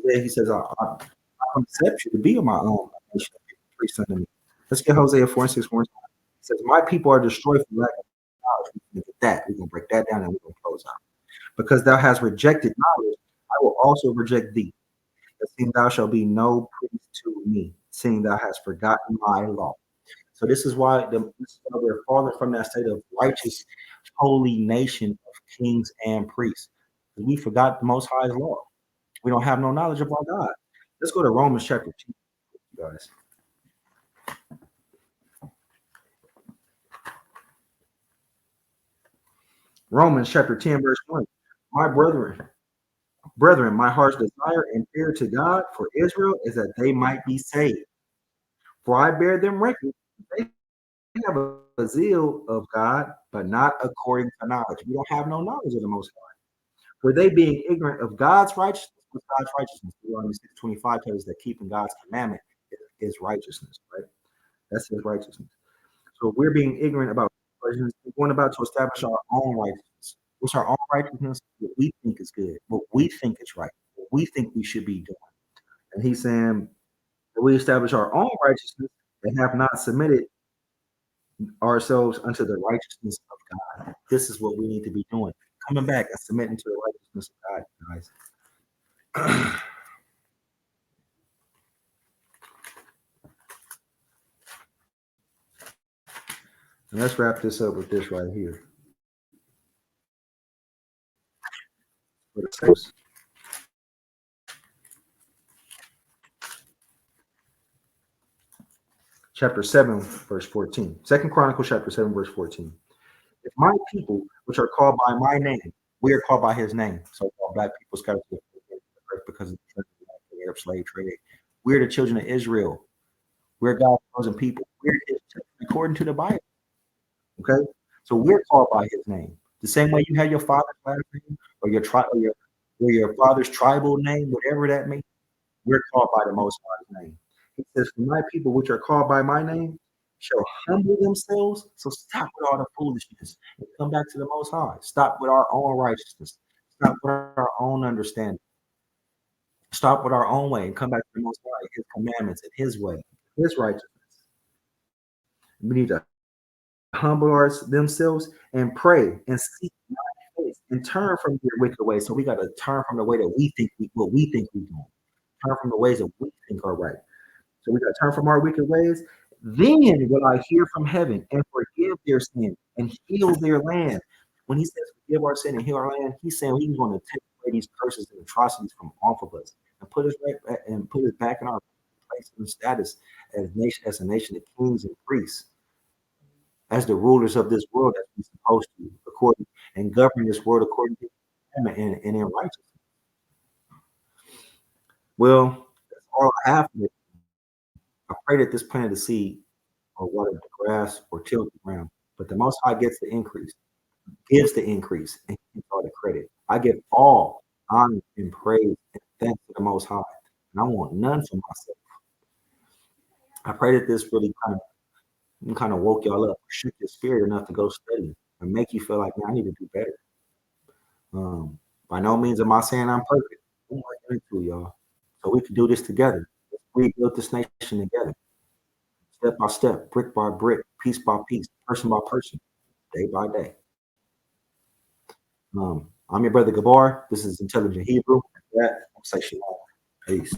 [SPEAKER 1] he says, I accept you to be my own nation of priests unto me. Let's get Hosea 4 and 6 more. It says, my people are destroyed for lack of knowledge. We're going to get that. We're going to break that down and we're going to close out. Because thou hast rejected knowledge, I will also reject thee. Seeing thou shalt be no priest to me, seeing thou hast forgotten my law. So this is why we're falling from that state of righteous, holy nation of kings and priests. We forgot the Most High's law. We don't have no knowledge of our God. Let's go to Romans chapter 2, guys. Romans chapter 10, verse 1. My brethren, my heart's desire and fear to God for Israel is that they might be saved. For I bear them record, they have a zeal of God, but not according to knowledge. We don't have no knowledge of the Most High. For they being ignorant of God's righteousness, what's God's righteousness? Deuteronomy 6:25 tells us that keeping God's commandment is righteousness, right? That's his righteousness. So we're being ignorant about righteousness. We're going about to establish our own righteousness. What's our own righteousness? What we think is good, what we think is right, what we think we should be doing. And he's saying that we establish our own righteousness and have not submitted ourselves unto the righteousness of God. This is what we need to be doing. coming back and submitting to the righteousness of God, guys. And let's wrap this up with this right here. Chapter 7, verse 14. Second Chronicles chapter 7, verse 14. If my people, which are called by my name, we are called by his name. So-called black people scattered to the earth because of the Arab slave trade. We're the children of Israel. We're God's chosen people. We're his children according to the Bible. Okay? So we're called by his name. The same way you have your father's last name or your your father's tribal name, whatever that means, we're called by the Most High's name. He says, "For my people, which are called by my name, shall humble themselves." So stop with all the foolishness and come back to the Most High. Stop with our own righteousness. Stop with our own understanding. Stop with our own way and come back to the Most High, his commandments and his way, his righteousness. We need to humble themselves and pray and seek my face and turn from their wicked ways. So we got to turn from the way that what we think we do. Turn from the ways that we think are right. So we got to turn from our wicked ways. Then will I hear from heaven and forgive their sin and heal their land. When he says forgive our sin and heal our land, he's saying he's going to take away these curses and atrocities from off of us and put us right back and put us back in our place and status as a nation of kings and priests, as the rulers of this world as we're supposed to, according and govern this world according to and in righteousness. Well, that's all I have for it. I pray that this planted the seed or watered the grass or tilled the ground, but the Most High gets the increase, gives the increase, and gets all the credit. I give all honor and praise and thanks to the Most High, and I want none for myself. I pray that this really kind of woke y'all up, shook your spirit enough to go study and make you feel like, man, I need to do better. By no means am I saying I'm perfect. I'm working into y'all, so we can do this together. We build this nation together, step by step, brick by brick, piece by piece, person by person, day by day. I'm your brother Gabar. This is Intelligent Hebrew. With that, I'm say shalom. Peace.